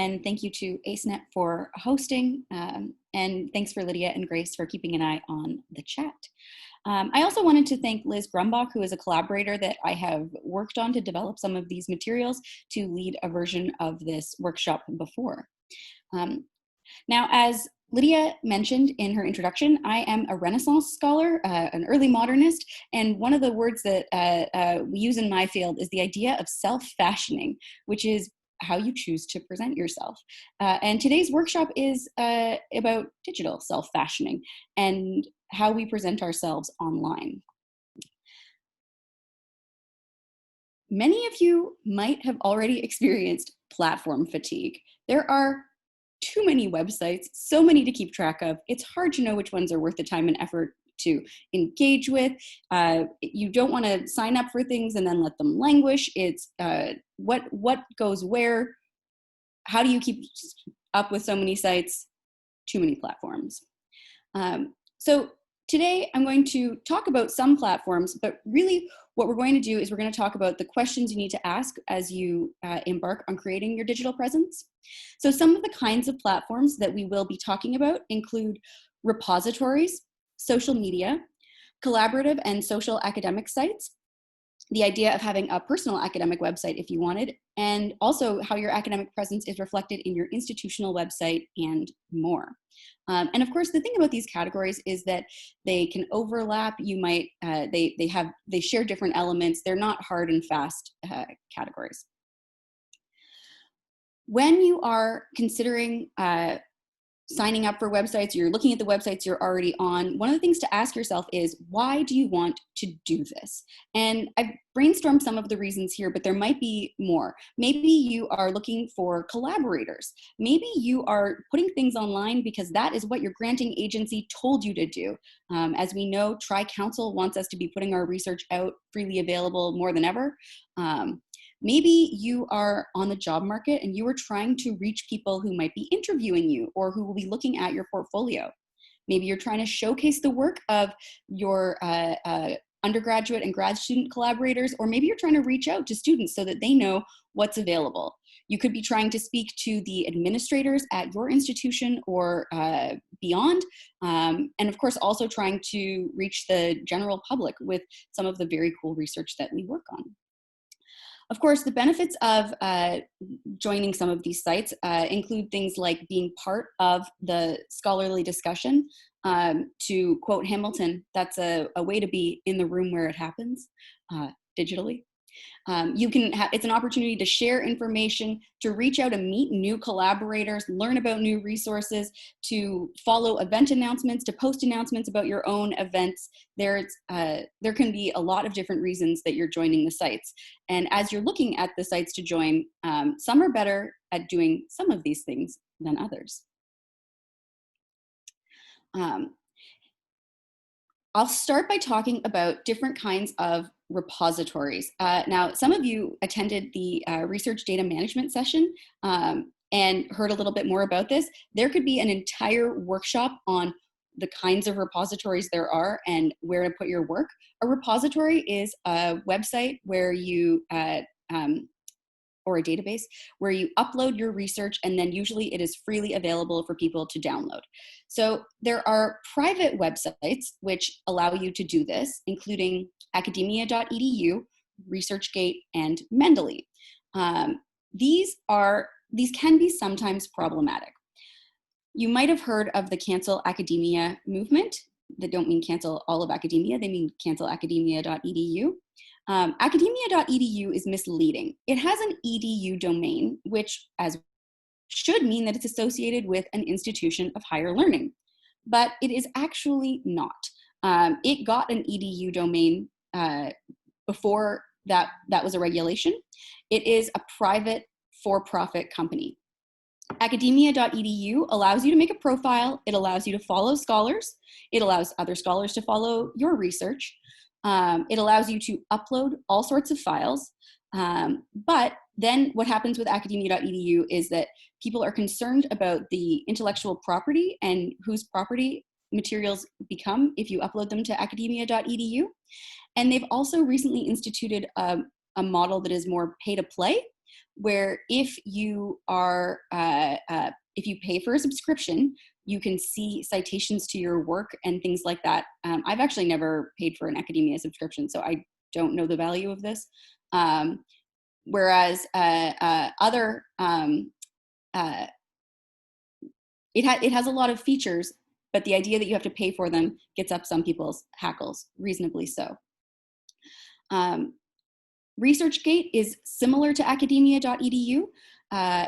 and thank you to ACENET for hosting, and thanks for Lydia and Grace for keeping an eye on the chat. I also wanted to thank Liz Grumbach, who is a collaborator that I have worked on to develop some of these materials to lead a version of this workshop before. Now, as Lydia mentioned in her introduction, I am a Renaissance scholar, an early modernist, and one of the words that we use in my field is the idea of self-fashioning, which is how you choose to present yourself. And today's workshop is about digital self-fashioning and how we present ourselves online. Many of you might have already experienced platform fatigue. There are too many websites, so many to keep track of. It's hard to know which ones are worth the time and effort to engage with. You don't want to sign up for things and then let them languish. It's what goes where? How do you keep up with so many sites? Too many platforms. So today I'm going to talk about some platforms, but really what we're going to do is we're going to talk about the questions you need to ask as you embark on creating your digital presence. So some of the kinds of platforms that we will be talking about include repositories, social media, collaborative and social academic sites, the idea of having a personal academic website if you wanted, and also how your academic presence is reflected in your institutional website and more. And of course, the thing about these categories is that they can overlap. You might, they share different elements. They're not hard and fast categories. When you are considering signing up for websites, you're looking at the websites you're already on, one of the things to ask yourself is, why do you want to do this? And I've brainstormed some of the reasons here, but there might be more. Maybe you are looking for collaborators. Maybe you are putting things online because that is what your granting agency told you to do. As we know, Tri-Council wants us to be putting our research out freely available more than ever. Maybe you are on the job market and you are trying to reach people who might be interviewing you or who will be looking at your portfolio. Maybe you're trying to showcase the work of your undergraduate and grad student collaborators, or maybe you're trying to reach out to students so that they know what's available. You could be trying to speak to the administrators at your institution or beyond, and of course also trying to reach the general public with some of the very cool research that we work on. Of course, the benefits of joining some of these sites include things like being part of the scholarly discussion. To quote Hamilton, that's a way to be in the room where it happens, digitally. It's an opportunity to share information, to reach out and meet new collaborators, learn about new resources, to follow event announcements, to post announcements about your own events. There can be a lot of different reasons that you're joining the sites. And as you're looking at the sites to join, some are better at doing some of these things than others. I'll start by talking about different kinds of repositories. Now, some of you attended the research data management session and heard a little bit more about this. There could be an entire workshop on the kinds of repositories there are and where to put your work. A repository is a website where you or a database where you upload your research, and then usually it is freely available for people to download. So there are private websites which allow you to do this, including academia.edu, ResearchGate, and Mendeley. These can be sometimes problematic. You might have heard of the cancel academia movement. They don't mean cancel all of academia, they mean cancel academia.edu. Academia.edu is misleading. It has an edu domain, which should mean that it's associated with an institution of higher learning, but it is actually not. It got an edu domain before that was a regulation. It is a private for-profit company. Academia.edu allows you to make a profile. It allows you to follow scholars. It allows other scholars to follow your research. It allows you to upload all sorts of files. But then what happens with academia.edu is that people are concerned about the intellectual property and whose property materials become if you upload them to academia.edu. And they've also recently instituted a model that is more pay to play. where if you are, if you pay for a subscription, you can see citations to your work and things like that. I've actually never paid for an academia subscription, so I don't know the value of this. Whereas other, it has a lot of features, but the idea that you have to pay for them gets up some people's hackles, reasonably so. ResearchGate is similar to academia.edu,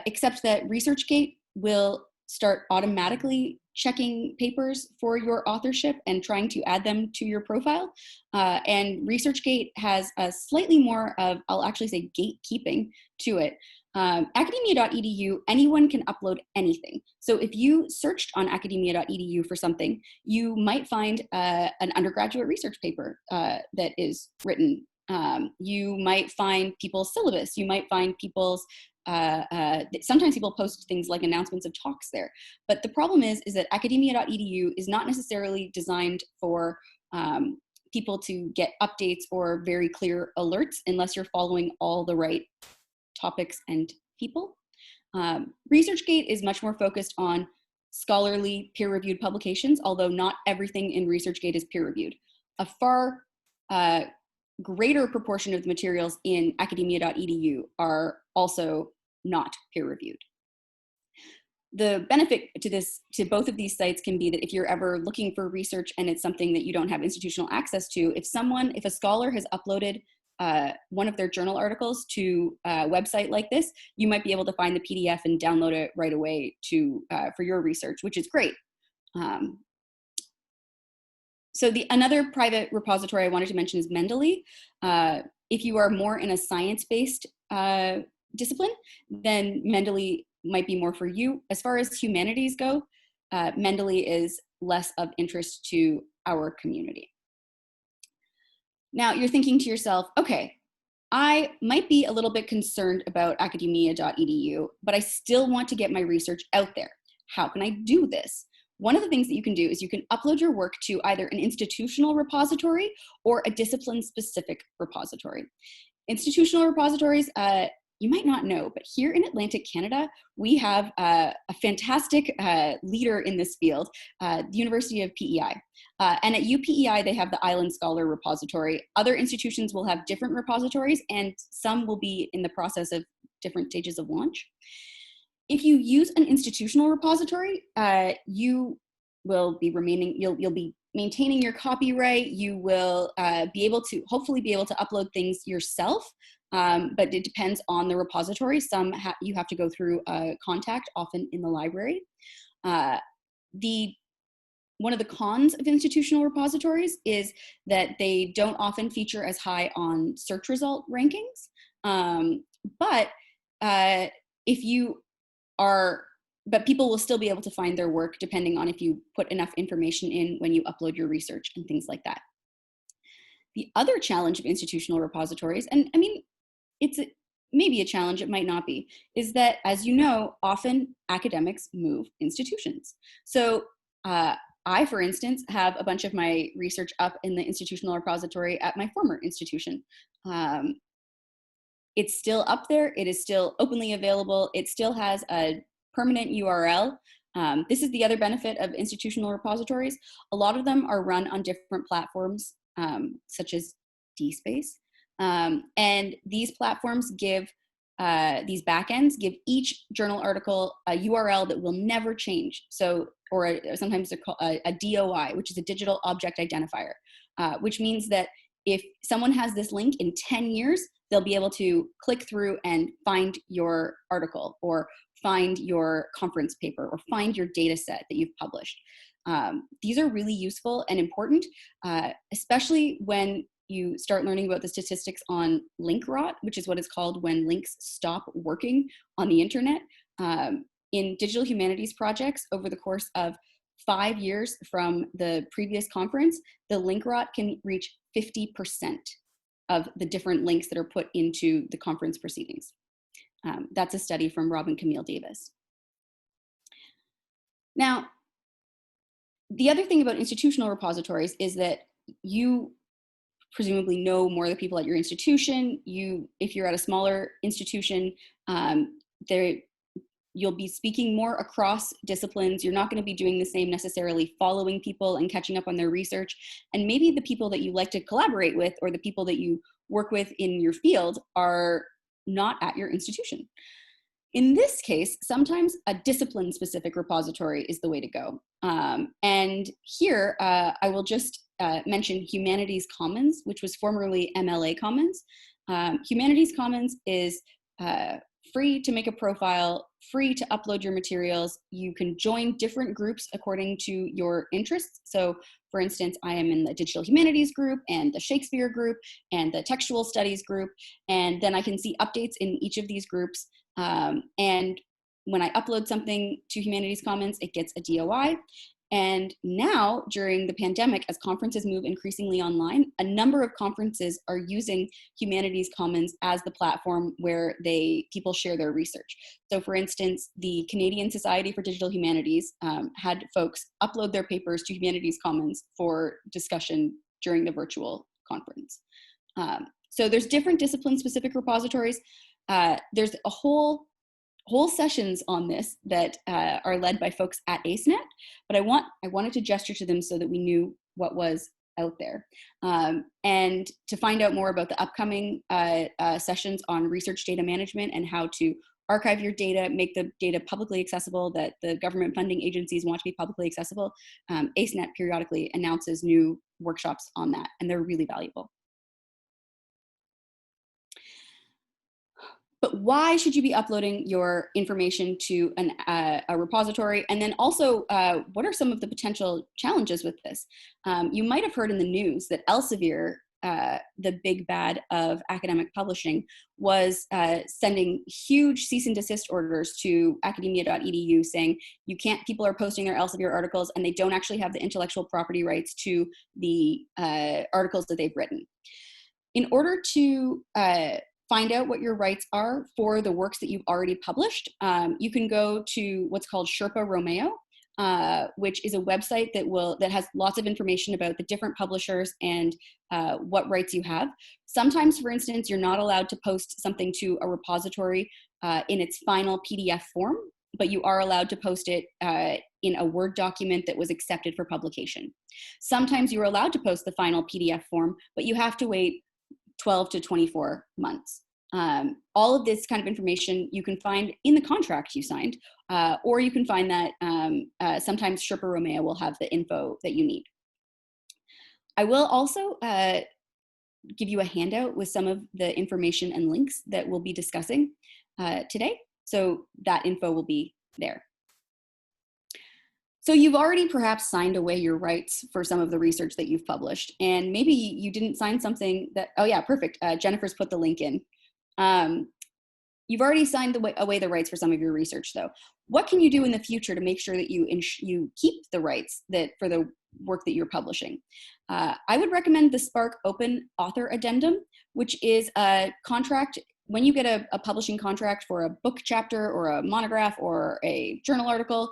except that ResearchGate will start automatically checking papers for your authorship and trying to add them to your profile. And ResearchGate has a slightly more of, I'll actually say, gatekeeping to it. Academia.edu, anyone can upload anything. So if you searched on academia.edu for something, you might find an undergraduate research paper that is written. You might find people's syllabus. You might find people's, sometimes people post things like announcements of talks there. But the problem is that academia.edu is not necessarily designed for people to get updates or very clear alerts unless you're following all the right topics and people. ResearchGate is much more focused on scholarly peer-reviewed publications, although not everything in ResearchGate is peer-reviewed. A far greater proportion of the materials in academia.edu are also not peer-reviewed. The benefit to both of these sites can be that if you're ever looking for research and it's something that you don't have institutional access to, if a scholar has uploaded one of their journal articles to a website like this, you might be able to find the PDF and download it right away for your research, which is great. So another private repository I wanted to mention is Mendeley. If you are more in a science-based discipline, then Mendeley might be more for you. As far as humanities go, Mendeley is less of interest to our community. Now you're thinking to yourself, okay, I might be a little bit concerned about academia.edu, but I still want to get my research out there. How can I do this? One of the things that you can do is you can upload your work to either an institutional repository or a discipline-specific repository. Institutional repositories, you might not know, but here in Atlantic Canada, we have a fantastic leader in this field, the University of PEI. And at UPEI, they have the Island Scholar Repository. Other institutions will have different repositories, and some will be in the process of different stages of launch. If you use an institutional repository, you will be you'll be maintaining your copyright. You will hopefully be able to upload things yourself, but it depends on the repository. Some you have to go through a contact, often in the library. One of the cons of institutional repositories is that they don't often feature as high on search result rankings. But people will still be able to find their work depending on if you put enough information in when you upload your research and things like that. The other challenge of institutional repositories, and I mean, it's maybe a challenge, it might not be, is that, as you know, often academics move institutions. So I, for instance, have a bunch of my research up in the institutional repository at my former institution. It's still up there. It is still openly available. It still has a permanent URL. This is the other benefit of institutional repositories. A lot of them are run on different platforms, such as DSpace. And these platforms these backends give each journal article a URL that will never change. So, or sometimes they're called a DOI, which is a digital object identifier, which means that if someone has this link in 10 years, they'll be able to click through and find your article or find your conference paper or find your data set that you've published. These are really useful and important, especially when you start learning about the statistics on link rot, which is what it's called when links stop working on the internet. In digital humanities projects, over the course of 5 years from the previous conference, the link rot can reach 50% of the different links that are put into the conference proceedings. That's a study from Rob and Camille Davis. Now, the other thing about institutional repositories is that you presumably know more of the people at your institution. If you're at a smaller institution, There, you'll be speaking more across disciplines. You're not going to be doing the same necessarily following people and catching up on their research. And maybe the people that you like to collaborate with or the people that you work with in your field are not at your institution. In this case, sometimes a discipline-specific repository is the way to go. And here, I will just mention Humanities Commons, which was formerly MLA Commons. Humanities Commons is free to make a profile, free to upload your materials. You can join different groups according to your interests. So for instance, I am in the digital humanities group and the Shakespeare group and the textual studies group. And then I can see updates in each of these groups. And when I upload something to Humanities Commons, it gets a DOI. And now, during the pandemic, as conferences move increasingly online, a number of conferences are using Humanities Commons as the platform where people share their research. So for instance, the Canadian Society for Digital Humanities had folks upload their papers to Humanities Commons for discussion during the virtual conference. So there's different discipline-specific repositories. There's a whole sessions on this that are led by folks at ACENET, but I wanted to gesture to them so that we knew what was out there. And to find out more about the upcoming sessions on research data management and how to archive your data, make the data publicly accessible that the government funding agencies want to be publicly accessible, ACENET periodically announces new workshops on that, and they're really valuable. But why should you be uploading your information to a repository? And then also, what are some of the potential challenges with this? You might have heard in the news that Elsevier, the big bad of academic publishing, was sending huge cease and desist orders to academia.edu saying people are posting their Elsevier articles and they don't actually have the intellectual property rights to the articles that they've written. In order to find out what your rights are for the works that you've already published, you can go to what's called Sherpa Romeo, which is a website that has lots of information about the different publishers and what rights you have. Sometimes, for instance, you're not allowed to post something to a repository in its final PDF form, but you are allowed to post it in a Word document that was accepted for publication. Sometimes you are allowed to post the final PDF form, but you have to wait 12 to 24 months. All of this kind of information you can find in the contract you signed, or you can find that sometimes Sherpa Romeo will have the info that you need. I will also give you a handout with some of the information and links that we'll be discussing today. So that info will be there. So you've already perhaps signed away your rights for some of the research that you've published, and maybe you didn't sign something that, oh yeah, perfect. Jennifer's put the link in. You've already signed away the rights for some of your research though. What can you do in the future to make sure that you keep the rights for the work that you're publishing? I would recommend the Spark Open Author Addendum, which is a contract. When you get a publishing contract for a book chapter or a monograph or a journal article,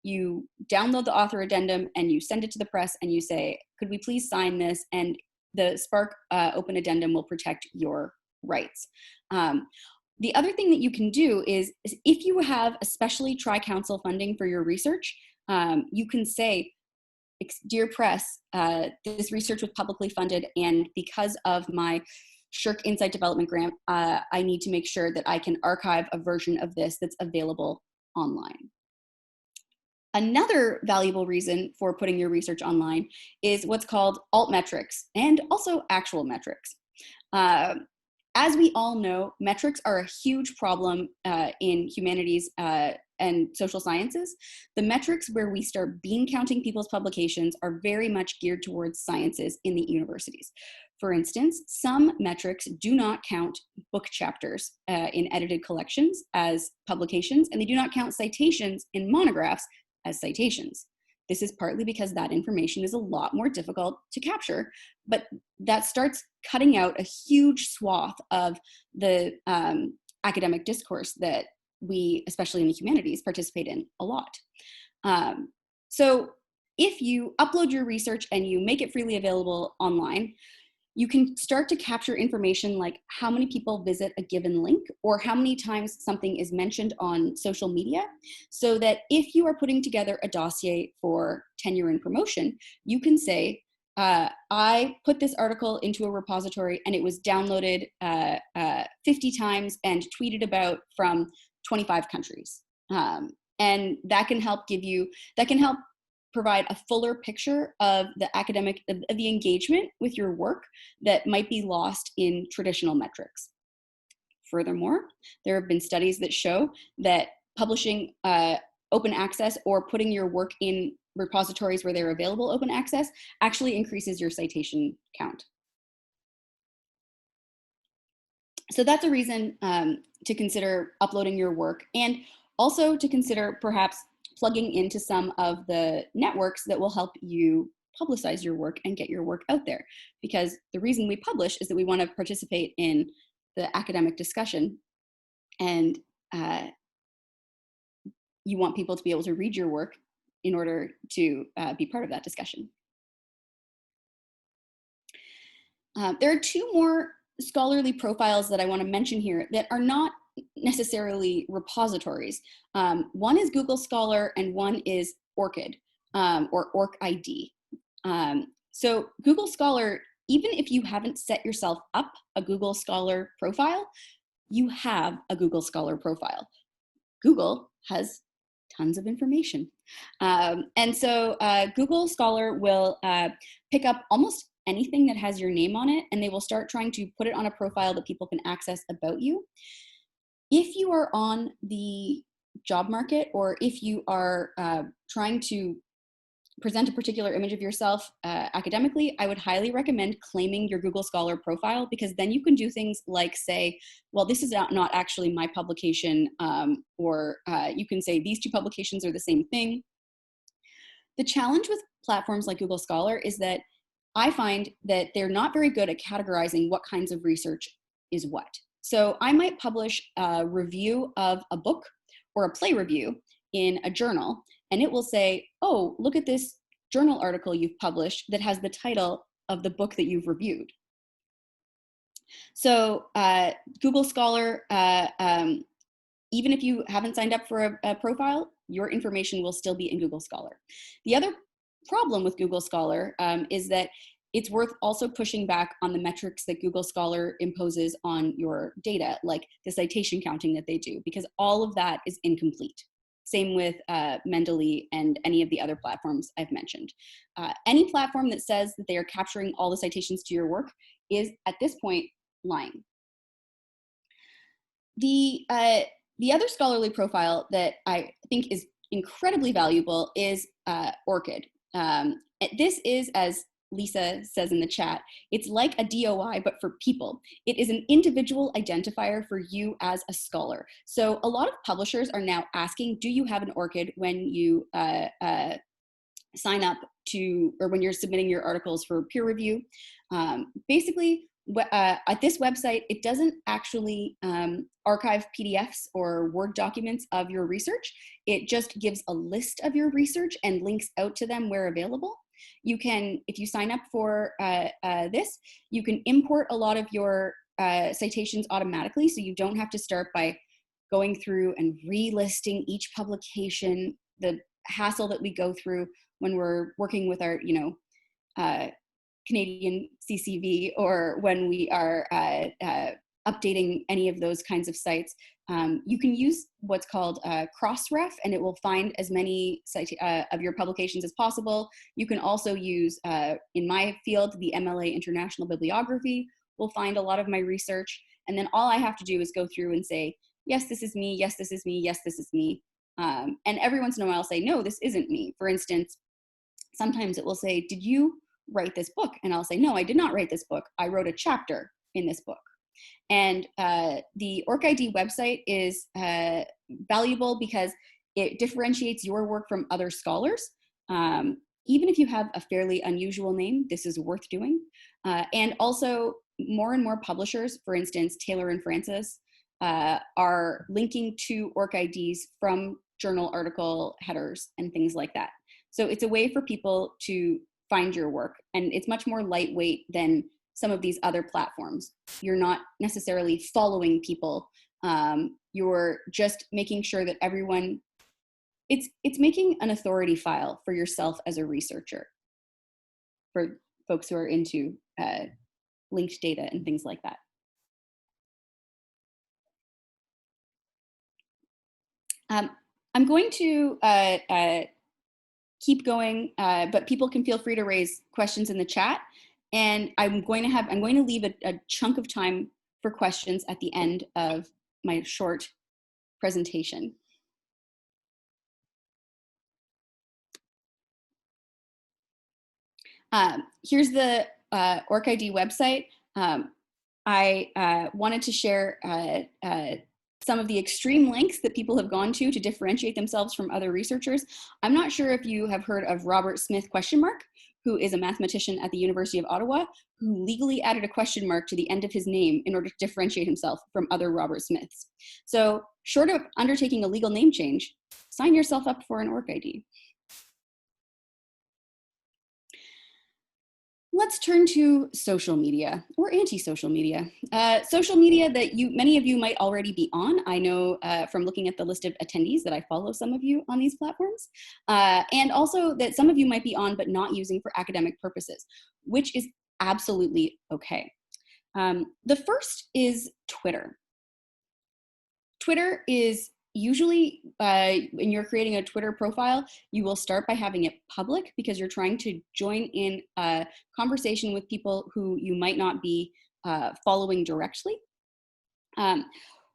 you download the author addendum and you send it to the press and you say, could we please sign this? And the Spark Open Addendum will protect your rights. The other thing that you can do is if you have especially Tri-Council funding for your research, you can say, dear press, this research was publicly funded, and because of my SSHRC Insight Development Grant, I need to make sure that I can archive a version of this that's available online. Another valuable reason for putting your research online is what's called alt metrics and also actual metrics. As we all know, metrics are a huge problem in humanities and social sciences. The metrics where we start bean counting people's publications are very much geared towards sciences in the universities. For instance, some metrics do not count book chapters in edited collections as publications, and they do not count citations in monographs as citations. This is partly because that information is a lot more difficult to capture, but that starts cutting out a huge swath of the academic discourse that we, especially in the humanities, participate in a lot. So if you upload your research and you make it freely available online, You can start to capture information like how many people visit a given link or how many times something is mentioned on social media, so that if you are putting together a dossier for tenure and promotion, you can say, I put this article into a repository and it was downloaded 50 times and tweeted about from 25 countries. And that can help provide a fuller picture of the of the engagement with your work that might be lost in traditional metrics. Furthermore, there have been studies that show that publishing open access or putting your work in repositories where they're available open access actually increases your citation count. So that's a reason to consider uploading your work, and also to consider perhaps plugging into some of the networks that will help you publicize your work and get your work out there. Because the reason we publish is that we want to participate in the academic discussion, and you want people to be able to read your work in order to be part of that discussion. There are two more scholarly profiles that I want to mention here that are not necessarily repositories. One is Google Scholar and one is ORCID, or ORCID. So Google Scholar, even if you haven't set yourself up a Google Scholar profile, you have a Google Scholar profile. Google has tons of information. And so Google Scholar will pick up almost anything that has your name on it, and they will start trying to put it on a profile that people can access about you. If you are on the job market, or if you are trying to present a particular image of yourself academically, I would highly recommend claiming your Google Scholar profile, because then you can do things like say, well, this is not actually my publication, or you can say these two publications are the same thing. The challenge with platforms like Google Scholar is that I find that they're not very good at categorizing what kinds of research is what. So I might publish a review of a book or a play review in a journal, and it will say, oh, look at this journal article you've published that has the title of the book that you've reviewed. So Google Scholar, even if you haven't signed up for a profile, your information will still be in Google Scholar. The other problem with Google Scholar is that it's worth also pushing back on the metrics that Google Scholar imposes on your data, like the citation counting that they do, because all of that is incomplete. Same with Mendeley and any of the other platforms I've mentioned. Any platform that says that they are capturing all the citations to your work is, at this point, lying. The other scholarly profile that I think is incredibly valuable is ORCID. This is, as Lisa says in the chat, it's like a DOI, but for people. It is an individual identifier for you as a scholar. So a lot of publishers are now asking, do you have an ORCID when you sign up to, or when you're submitting your articles for peer review? Basically, at this website, it doesn't actually archive PDFs or Word documents of your research. It just gives a list of your research and links out to them where available. You can, if you sign up for this, you can import a lot of your citations automatically, so you don't have to start by going through and relisting each publication, the hassle that we go through when we're working with our, Canadian CCV, or when we are updating any of those kinds of sites. You can use what's called Crossref, and it will find as many of your publications as possible. You can also use, in my field, the MLA International Bibliography will find a lot of my research. And then all I have to do is go through and say, yes, this is me, yes, this is me, yes, this is me. And every once in a while I'll say, no, this isn't me. For instance, sometimes it will say, did you write this book? And I'll say, no, I did not write this book. I wrote a chapter in this book. And the ORCID website is valuable because it differentiates your work from other scholars. Even if you have a fairly unusual name, this is worth doing. And also, more and more publishers, for instance, Taylor and Francis, are linking to ORCIDs from journal article headers and things like that. So it's a way for people to find your work, and it's much more lightweight than some of these other platforms. You're not necessarily following people. You're just making sure that everyone, it's making an authority file for yourself as a researcher, for folks who are into linked data and things like that. I'm going to keep going, but people can feel free to raise questions in the chat. And I'm going to leave a chunk of time for questions at the end of my short presentation. Here's the OrcID website. I wanted to share some of the extreme lengths that people have gone to differentiate themselves from other researchers. I'm not sure if you have heard of Robert Smith ? Who is a mathematician at the University of Ottawa, who legally added a question mark to the end of his name in order to differentiate himself from other Robert Smiths. So short of undertaking a legal name change, sign yourself up for an OrcID. Let's turn to social media, or anti-social media. Social media that many of you might already be on. I know from looking at the list of attendees that I follow some of you on these platforms, and also that some of you might be on but not using for academic purposes, which is absolutely okay. The first is Twitter. Twitter is usually, when you're creating a Twitter profile, you will start by having it public because you're trying to join in a conversation with people who you might not be following directly.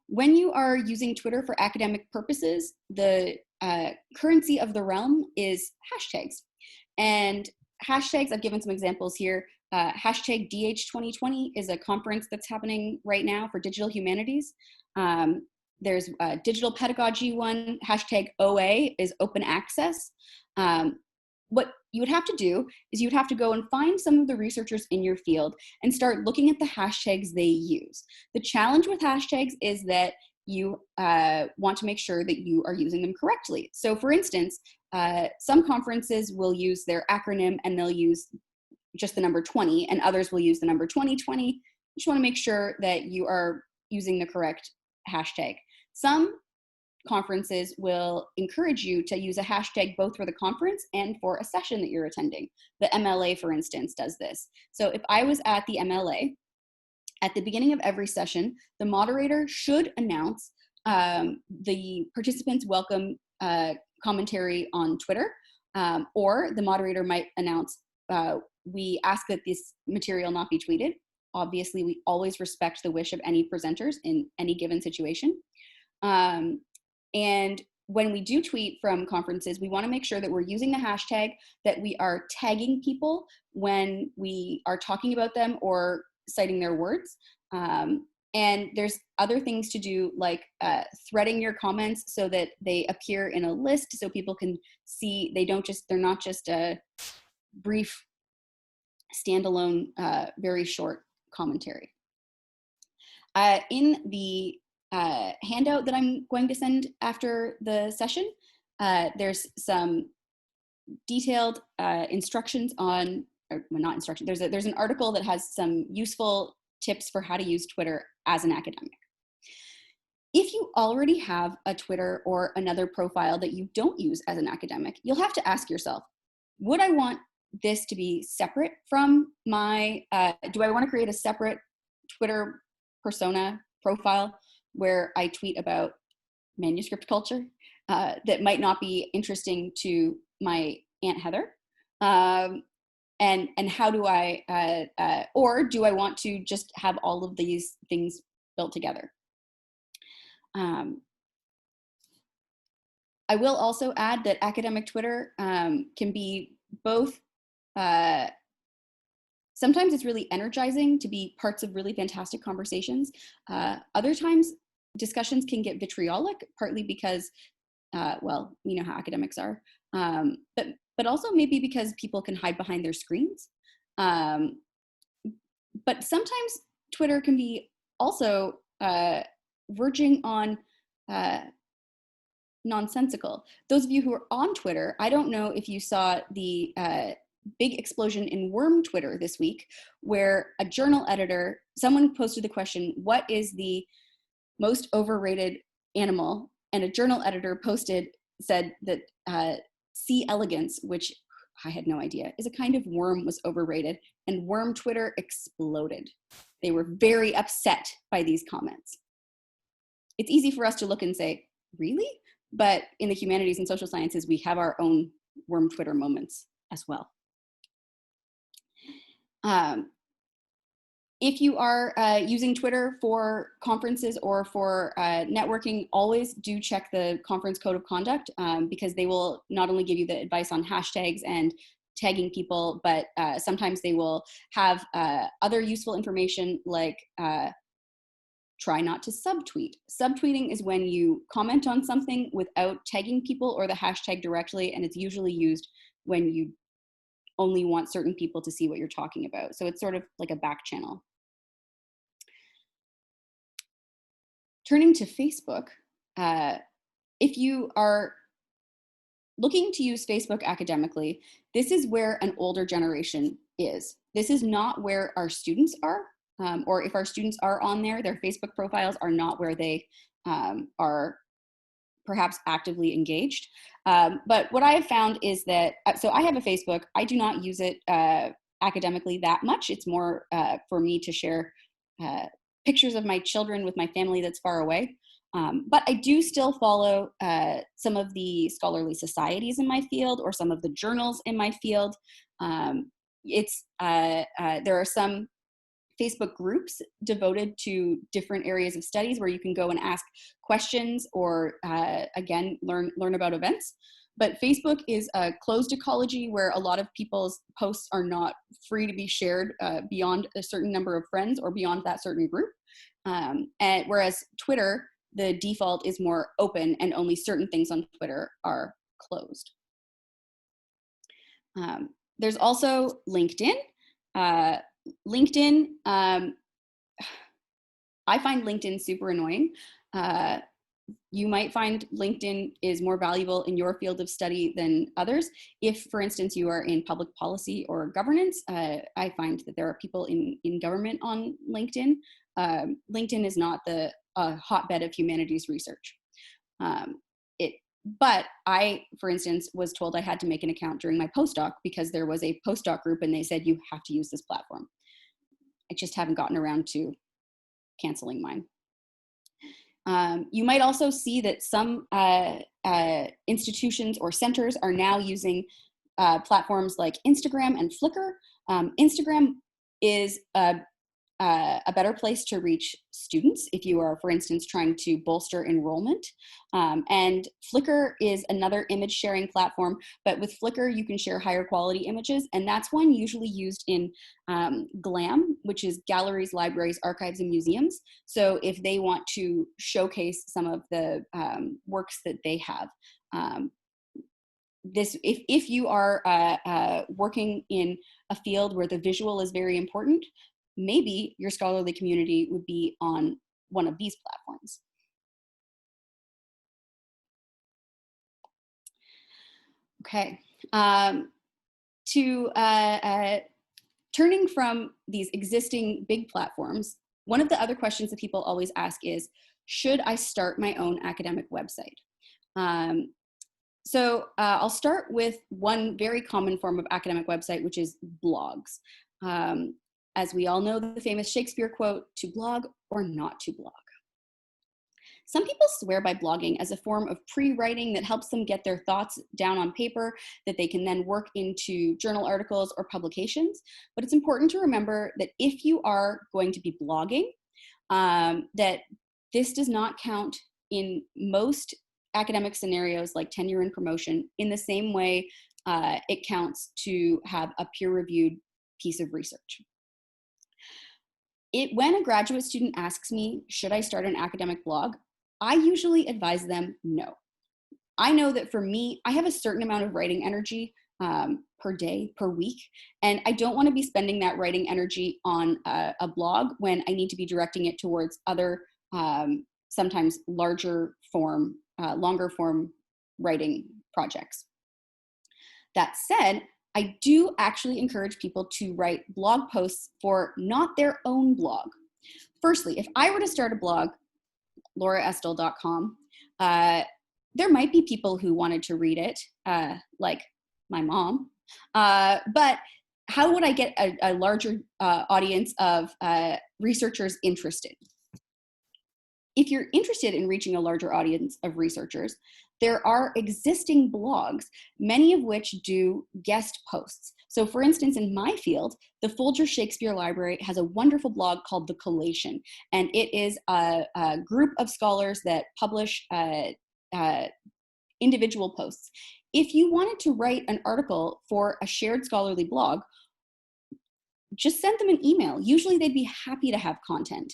When you are using Twitter for academic purposes, the currency of the realm is hashtags. And hashtags, I've given some examples here. Hashtag DH2020 is a conference that's happening right now for digital humanities. There's a digital pedagogy one. Hashtag OA is open access. What you would have to do is you'd have to go and find some of the researchers in your field and start looking at the hashtags they use. The challenge with hashtags is that you want to make sure that you are using them correctly. So for instance, some conferences will use their acronym and they'll use just the number 20, and others will use the number 2020. You just want to make sure that you are using the correct hashtag. Some conferences will encourage you to use a hashtag both for the conference and for a session that you're attending. The MLA, for instance, does this. So if I was at the MLA, at the beginning of every session, the moderator should announce the participants' welcome commentary on Twitter, or the moderator might announce, we ask that this material not be tweeted. Obviously, we always respect the wish of any presenters in any given situation. And when we do tweet from conferences, we want to make sure that we're using the hashtag, that we are tagging people when we are talking about them or citing their words. And there's other things to do, like threading your comments so that they appear in a list so people can see, they're not just a brief, standalone, very short commentary. In the handout that I'm going to send after the session, there's some detailed instructions on, or well, not instructions, there's an article that has some useful tips for how to use Twitter as an academic. If you already have a Twitter or another profile that you don't use as an academic, you'll have to ask yourself, would I want this to be separate from my, do I want to create a separate Twitter persona profile where I tweet about manuscript culture that might not be interesting to my Aunt Heather? And how do I, or do I want to just have all of these things built together? I will also add that academic Twitter can be both, sometimes it's really energizing to be parts of really fantastic conversations. Other times discussions can get vitriolic, partly because, well, you know how academics are, but also maybe because people can hide behind their screens. But sometimes Twitter can be also verging on nonsensical. Those of you who are on Twitter, I don't know if you saw the big explosion in worm Twitter this week, where a journal editor, someone posted the question, what is the most overrated animal? And a journal editor said that C. elegans, which I had no idea, is a kind of worm, was overrated, and worm Twitter exploded. They were very upset by these comments. It's easy for us to look and say, really? But in the humanities and social sciences, we have our own worm Twitter moments as well. If you are using Twitter for conferences or for networking, always do check the conference code of conduct, because they will not only give you the advice on hashtags and tagging people, but sometimes they will have other useful information like try not to subtweet. Subtweeting is when you comment on something without tagging people or the hashtag directly, and it's usually used when you only want certain people to see what you're talking about. So it's sort of like a back channel. Turning to Facebook, if you are looking to use Facebook academically, this is where an older generation is. This is not where our students are, or if our students are on there, their Facebook profiles are not where they are perhaps actively engaged. But what I have found is that, so I have a Facebook, I do not use it academically that much. It's more for me to share pictures of my children with my family that's far away. But I do still follow some of the scholarly societies in my field or some of the journals in my field. There are some Facebook groups devoted to different areas of studies where you can go and ask questions or again, learn about events. But Facebook is a closed ecology where a lot of people's posts are not free to be shared beyond a certain number of friends or beyond that certain group. And whereas Twitter, the default is more open and only certain things on Twitter are closed. There's also LinkedIn. LinkedIn, I find LinkedIn super annoying. You might find LinkedIn is more valuable in your field of study than others. If, for instance, you are in public policy or governance, I find that there are people in government on LinkedIn. LinkedIn is not the hotbed of humanities research. But I, for instance, was told I had to make an account during my postdoc because there was a postdoc group and they said, you have to use this platform. I just haven't gotten around to canceling mine. You might also see that some institutions or centers are now using platforms like Instagram and Flickr. Instagram is a better place to reach students if you are, for instance, trying to bolster enrollment. And Flickr is another image sharing platform, but with Flickr, you can share higher quality images, and that's one usually used in GLAM, which is galleries, libraries, archives, and museums. So if they want to showcase some of the works that they have. If you are working in a field where the visual is very important, maybe your scholarly community would be on one of these platforms. Okay, turning from these existing big platforms, one of the other questions that people always ask is, should I start my own academic website? So I'll start with one very common form of academic website, which is blogs. As we all know, the famous Shakespeare quote, to blog or not to blog. Some people swear by blogging as a form of pre-writing that helps them get their thoughts down on paper that they can then work into journal articles or publications. But it's important to remember that if you are going to be blogging, that this does not count in most academic scenarios like tenure and promotion in the same way it counts to have a peer-reviewed piece of research. When a graduate student asks me, should I start an academic blog? I usually advise them no. I know that for me, I have a certain amount of writing energy per day, per week, and I don't want to be spending that writing energy on a blog when I need to be directing it towards other, sometimes longer form writing projects. That said, I do actually encourage people to write blog posts for not their own blog. Firstly, if I were to start a blog, lauraestill.com, there might be people who wanted to read it, like my mom, but how would I get a larger audience of researchers interested? If you're interested in reaching a larger audience of researchers, there are existing blogs, many of which do guest posts. So for instance, in my field, the Folger Shakespeare Library has a wonderful blog called The Collation, and it is a group of scholars that publish individual posts. If you wanted to write an article for a shared scholarly blog, just send them an email. Usually they'd be happy to have content.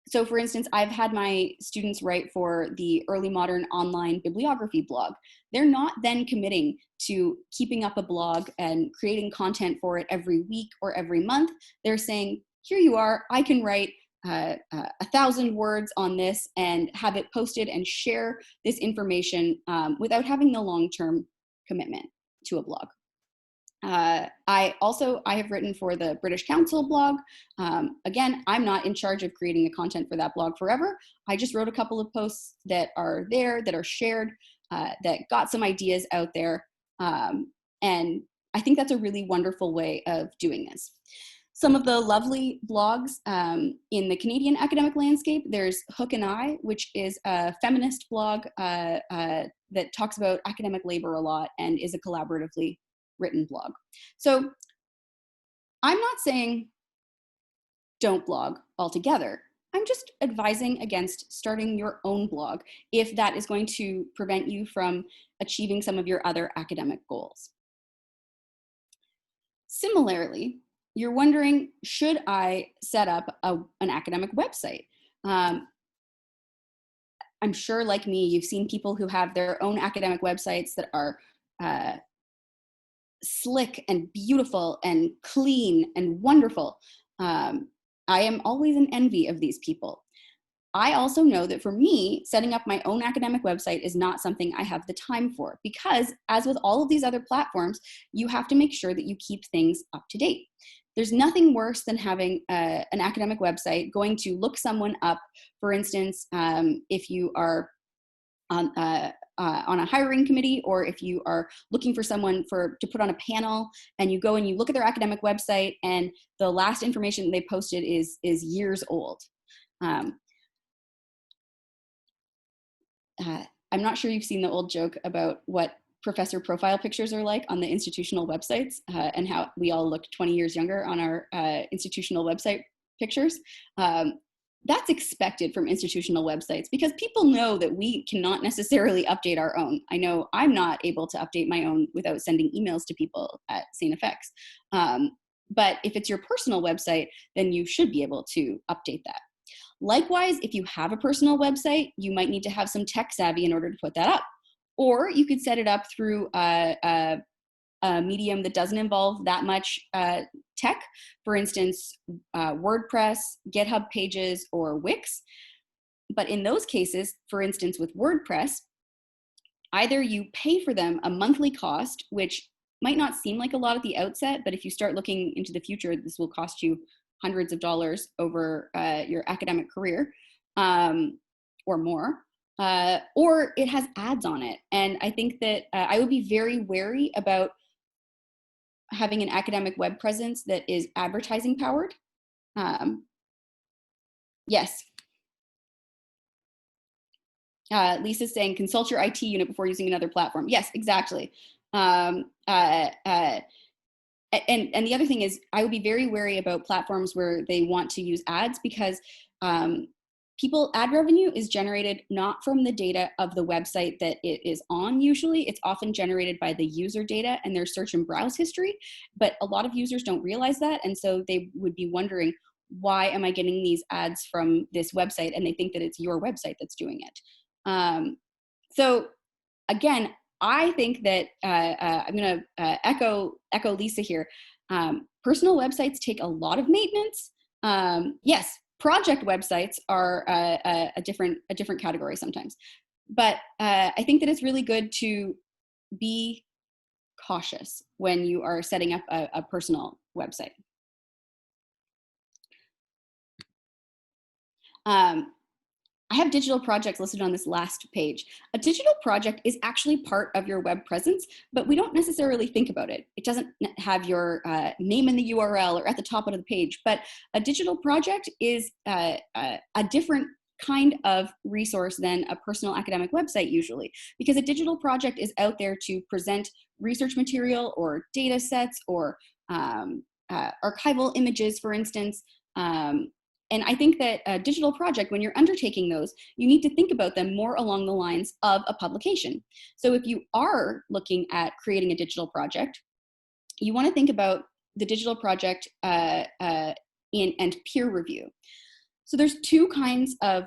So for instance, I've had my students write for the Early Modern Online Bibliography blog. They're not then committing to keeping up a blog and creating content for it every week or every month. They're saying, here you are, I can write 1,000 words on this and have it posted and share this information without having the long-term commitment to a blog. I have written for the British Council blog. Again, I'm not in charge of creating the content for that blog forever. I just wrote a couple of posts that are there, that are shared, that got some ideas out there. And I think that's a really wonderful way of doing this. Some of the lovely blogs in the Canadian academic landscape, there's Hook and I, which is a feminist blog that talks about academic labor a lot and is a collaboratively written blog. So I'm not saying don't blog altogether. I'm just advising against starting your own blog if that is going to prevent you from achieving some of your other academic goals. Similarly, you're wondering, should I set up an academic website? I'm sure, like me, you've seen people who have their own academic websites that are slick and beautiful and clean and wonderful. I am always in envy of these people. I also know that for me, setting up my own academic website is not something I have the time for, because as with all of these other platforms, you have to make sure that you keep things up to date. There's nothing worse than having an academic website, going to look someone up. For instance, if you are on a hiring committee, or if you are looking for someone to put on a panel, and you go and you look at their academic website and the last information they posted is years old. I'm not sure you've seen the old joke about what professor profile pictures are like on the institutional websites, and how we all look 20 years younger on our institutional website pictures. That's expected from institutional websites, because people know that we cannot necessarily update our own. I know I'm not able to update my own without sending emails to people at ACENET. But if it's your personal website, then you should be able to update that. Likewise, if you have a personal website, you might need to have some tech savvy in order to put that up. Or you could set it up through a medium that doesn't involve that much tech. For instance, WordPress, GitHub Pages, or Wix. But in those cases, for instance, with WordPress, either you pay for them a monthly cost, which might not seem like a lot at the outset, but if you start looking into the future, this will cost you hundreds of dollars over your academic career, or more. Or it has ads on it. And I think that I would be very wary about having an academic web presence that is advertising powered. Yes. Lisa's saying, consult your IT unit before using another platform. Yes, exactly. And the other thing is, I would be very wary about platforms where they want to use ads, because ad revenue is generated not from the data of the website that it is on. Usually it's often generated by the user data and their search and browse history, but a lot of users don't realize that, and so they would be wondering, why am I getting these ads from this website? And they think that it's your website that's doing it. So again, I think that I'm going to echo Lisa here. Personal websites take a lot of maintenance. Yes, project websites are a different category sometimes, but I think that it's really good to be cautious when you are setting up a personal website. I have digital projects listed on this last page. A digital project is actually part of your web presence, but we don't necessarily think about it. It doesn't have your name in the URL or at the top of the page, but a digital project is a different kind of resource than a personal academic website usually, because a digital project is out there to present research material or data sets or archival images, for instance. And I think that a digital project, when you're undertaking those, you need to think about them more along the lines of a publication. So if you are looking at creating a digital project, you want to think about the digital project and peer review. So there's two kinds of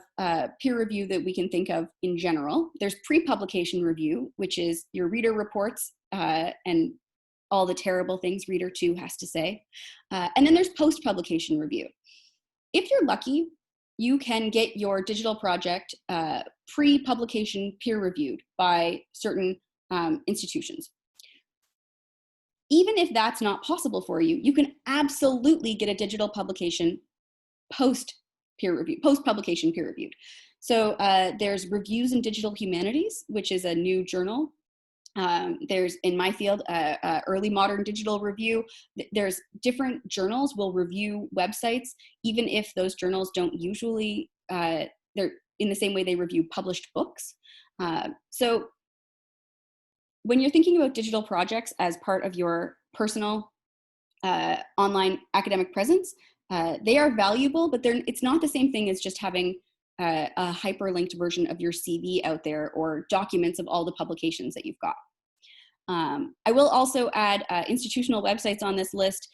peer review that we can think of in general. There's pre-publication review, which is your reader reports and all the terrible things Reader 2 has to say. And then there's post-publication review. If you're lucky, you can get your digital project pre-publication peer reviewed by certain institutions. Even if that's not possible for you, you can absolutely get a digital publication post-publication peer reviewed. So there's Reviews in Digital Humanities, which is a new journal. There's, in my field, Early Modern Digital Review. There's different journals will review websites, even if those journals don't usually, they're in the same way they review published books. So when you're thinking about digital projects as part of your personal online academic presence, they are valuable, but it's not the same thing as just having a hyperlinked version of your CV out there or documents of all the publications that you've got. I will also add institutional websites on this list.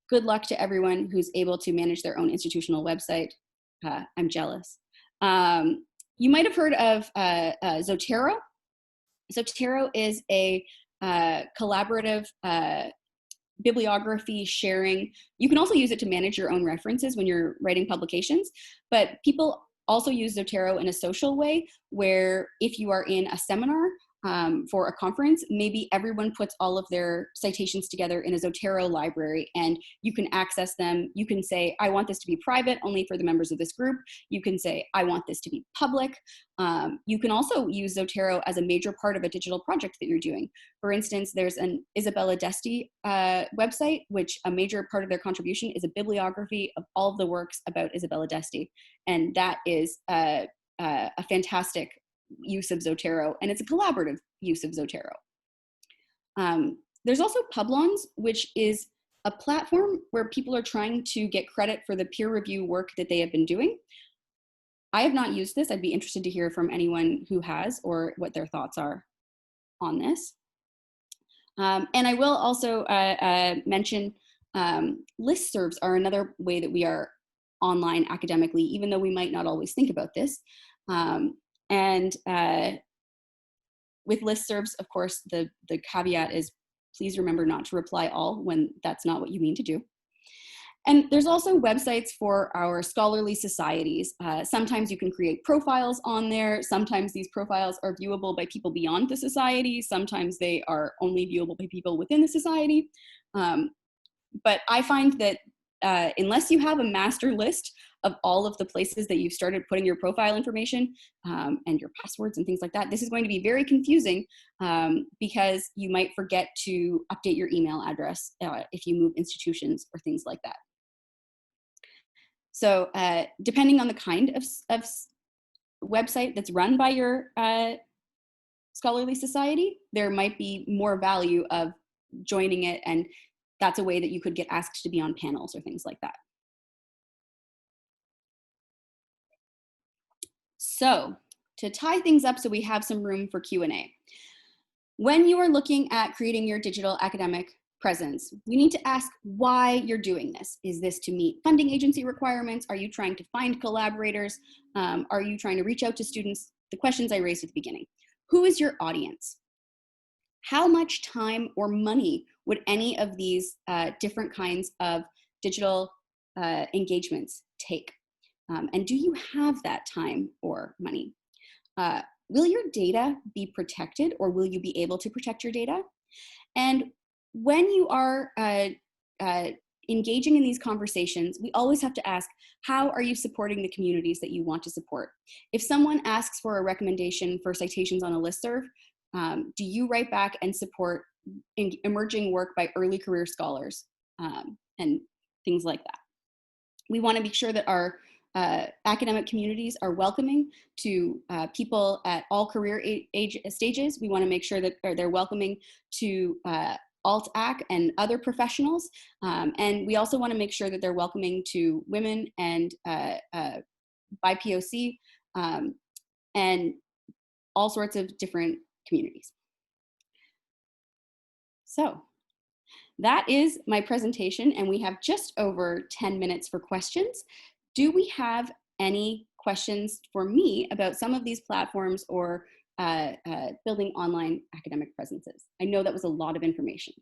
Good luck to everyone who's able to manage their own institutional website. I'm jealous. You might have heard of Zotero. Zotero is a collaborative bibliography sharing. You can also use it to manage your own references when you're writing publications, but people also use Zotero in a social way where if you are in a seminar for a conference, maybe everyone puts all of their citations together in a Zotero library and you can access them. You can say, I want this to be private only for the members of this group. You can say, I want this to be public. You can also use Zotero as a major part of a digital project that you're doing. For instance, there's an Isabella Desti website, which a major part of their contribution is a bibliography of all of the works about Isabella Desti. And that is a fantastic use of Zotero, and it's a collaborative use of Zotero. There's also Publons, which is a platform where people are trying to get credit for the peer review work that they have been doing. I have not used this. I'd be interested to hear from anyone who has or what their thoughts are on this. And I will also mention listservs are another way that we are online academically, even though we might not always think about this. And with listservs, of course, the caveat is please remember not to reply all when that's not what you mean to do. And there's also websites for our scholarly societies. Sometimes you can create profiles on there. Sometimes these profiles are viewable by people beyond the society. Sometimes they are only viewable by people within the society. But I find that unless you have a master list of all of the places that you've started putting your profile information and your passwords and things like that, this is going to be very confusing because you might forget to update your email address if you move institutions or things like that. So depending on the kind of website that's run by your scholarly society, there might be more value of joining it, and that's a way that you could get asked to be on panels or things like that. So to tie things up so we have some room for Q&A. When you are looking at creating your digital academic presence, you need to ask why you're doing this. Is this to meet funding agency requirements? Are you trying to find collaborators? Are you trying to reach out to students? The questions I raised at the beginning. Who is your audience? How much time or money would any of these different kinds of digital engagements take? And do you have that time or money? Will your data be protected, or will you be able to protect your data? And when you are uh, engaging in these conversations, we always have to ask, how are you supporting the communities that you want to support? If someone asks for a recommendation for citations on a listserv, do you write back and support emerging work by early career scholars and things like that? We want to make sure that our academic communities are welcoming to people at all career age stages. We want to make sure that they're welcoming to alt-ac and other professionals. And we also want to make sure that they're welcoming to women and BIPOC and all sorts of different communities. So that is my presentation, and we have just over 10 minutes for questions. Do we have any questions for me about some of these platforms or building online academic presences? I know that was a lot of information.